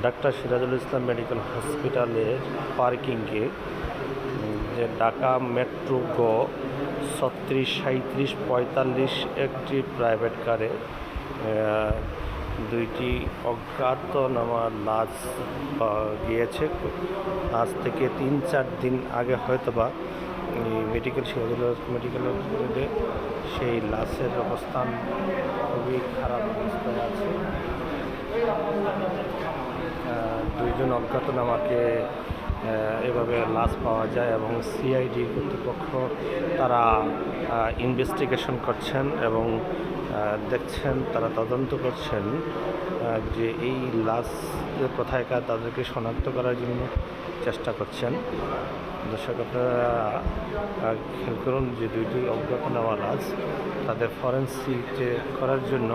Doctor Sirajul Islam medical হসপিটালের পার্কিংয়ে যে Dhaka metro গ 36, 37, 45 একটি প্রাইভেট কারে দুইটি অজ্ঞাতনামা লাশ গিয়েছে। আজ থেকে 3-4 দিন আগে হয়তোবা সিরাজুল মেডিকেলের সেই লাশের অবস্থান খুবই খারাপ অবস্থায় আছে। দুইজন অজ্ঞাতনামাকে এভাবে লাশ পাওয়া যায় এবং সিআইডি কর্তৃপক্ষ তারা ইনভেস্টিগেশন করছেন এবং দেখছেন, তারা তদন্ত করছেন যে এই লাশ কোথায়কার তাদেরকে শনাক্ত করার জন্য চেষ্টা করছেন। দর্শক, আপনারা খেয়াল করুন যে দুইটি অজ্ঞাতনামা লাশ তাদের ফরেনসিক করার জন্য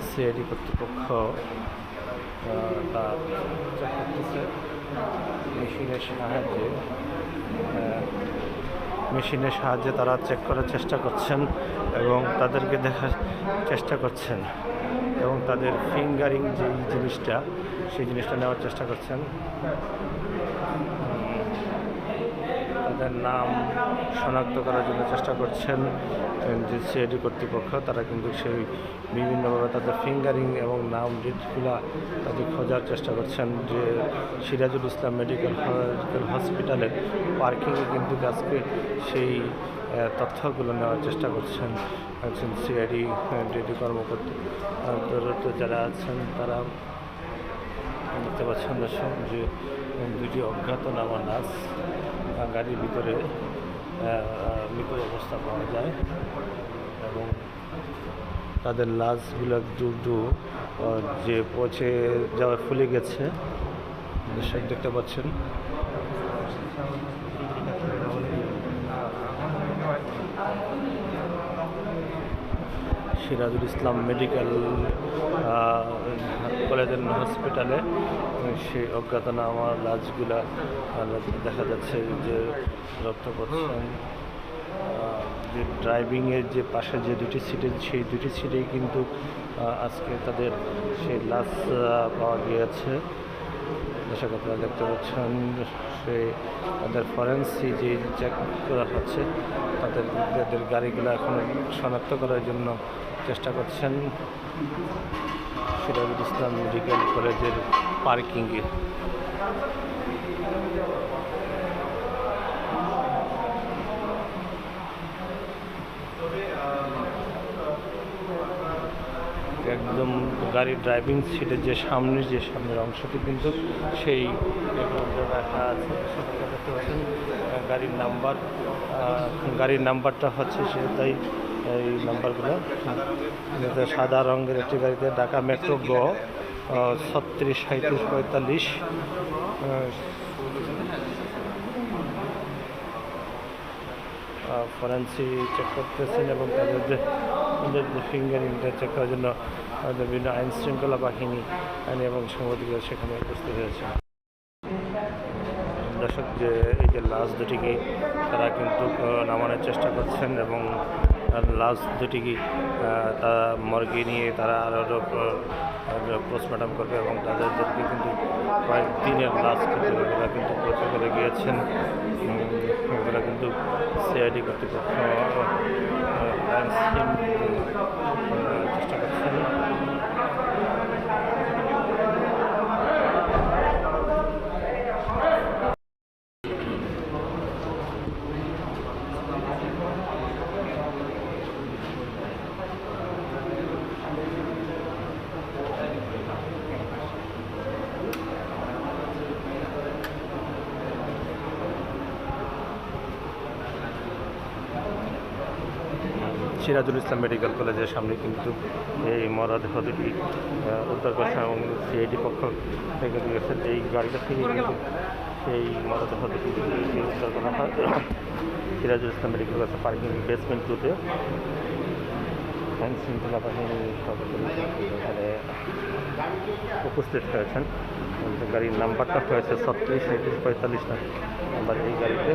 সিআইডি কর্তৃপক্ষ তা চেক করতেছে মেশিনের সাহায্যে তারা চেক করার চেষ্টা করছেন এবং তাদেরকে দেখার চেষ্টা করছেন এবং তাদের ফিঙ্গারিং যে জিনিসটা সেই জিনিসটা নেওয়ার চেষ্টা করছেন। তাদের নাম শনাক্ত করার জন্য চেষ্টা করছেন যে সিআইডি কর্তৃপক্ষ। তারা কিন্তু সেই বিভিন্নভাবে তাদের ফিঙ্গারিং এবং নাম ডেটগুলো তাদের খোঁজার চেষ্টা করছেন। যে সিরাজুল ইসলাম মেডিকেল হসপিটালের পার্কিংয়ে কিন্তু আজকে সেই তথ্যগুলো নেওয়ার চেষ্টা করছেন সিআইডি কর্মকর্তা যারা আছেন। তারা দেখতে পাচ্ছেন দর্শক যে দুটি অজ্ঞাতনামা লাশ গাড়ির ভিতরে মৃত অবস্থা পাওয়া যায় এবং তাদের লাশগুলো যে পচে যাওয়া ফুলে গেছে দর্শক দেখতে পাচ্ছেন। সিরাজুল ইসলাম মেডিকেল কলেজের হসপিটালে সেই অজ্ঞাতনামা লাশগুলা দেখা যাচ্ছে যে রক্ত পড়ছেন। যে ড্রাইভিংয়ের যে পাশে যে দুটি সিটে সেই দুটি সিটেই কিন্তু আজকে তাদের সেই লাশ পাওয়া গিয়েছে। দর্শক, আপনারা দেখতে পাচ্ছেন সে তাদের ফরেন্সিক যে চেক করা হচ্ছে, তাদের গাড়িগুলো এখন শনাক্ত করার জন্য চেষ্টা করছেন সিরাজুল ইসলাম মেডিকেল কলেজের পার্কিংয়ে। একদম গাড়ির ড্রাইভিং সিটের যে সামনের অংশটি কিন্তু সেই রাখা আছে। দেখতে পাচ্ছেন গাড়ির নাম্বারটা হচ্ছে সে, তাই এই নাম্বারগুলো সাদা রঙের একটি গাড়িতে ঢাকা মেট্রো গ 36, 37, 45 ফরেন্সিক চেক করতেছেন এবং তাদের ফিঙ্গারিংটা চেক করার জন্য বিভিন্ন আইন শৃঙ্খলা বাহিনী এবং সাংবাদিকরা সেখানে উপস্থিত হয়েছে। দর্শক, যে এই যে লাশ দুটিকে তারা কিন্তু নামানোর চেষ্টা করছেন এবং লাশ দুটিকে তারা মর্গে নিয়ে তারা আরও পোস্টমর্টম করবে এবং তাদেরকে কিন্তু কয়েকদিনের লাশ কিন্তু ওরা কিন্তু পচে করে গিয়েছেন। ওরা কিন্তু সিআইডি কর্তৃপক্ষ চেষ্টা করছেন। সিরাজুল ইসলাম মেডিকেল কলেজের সামনে কিন্তু এই মরদেহ দুটি উদ্ধার করছে এবং সিআইডি পক্ষ থেকে দিয়েছে। এই গাড়িটা থেকে কিন্তু সেই মরদেহ দুটি উদ্ধার করা হয় সিরাজুল ইসলাম মেডিকেল কলেজের পার্কিং বেসমেন্ট 2-তে। আইন শৃঙ্খলা বাহিনীর এখানে উপস্থিত হয়েছেন। গাড়ির নাম্বারটা হয়েছে 36, 37, 45 নাম্বার এই গাড়িতে।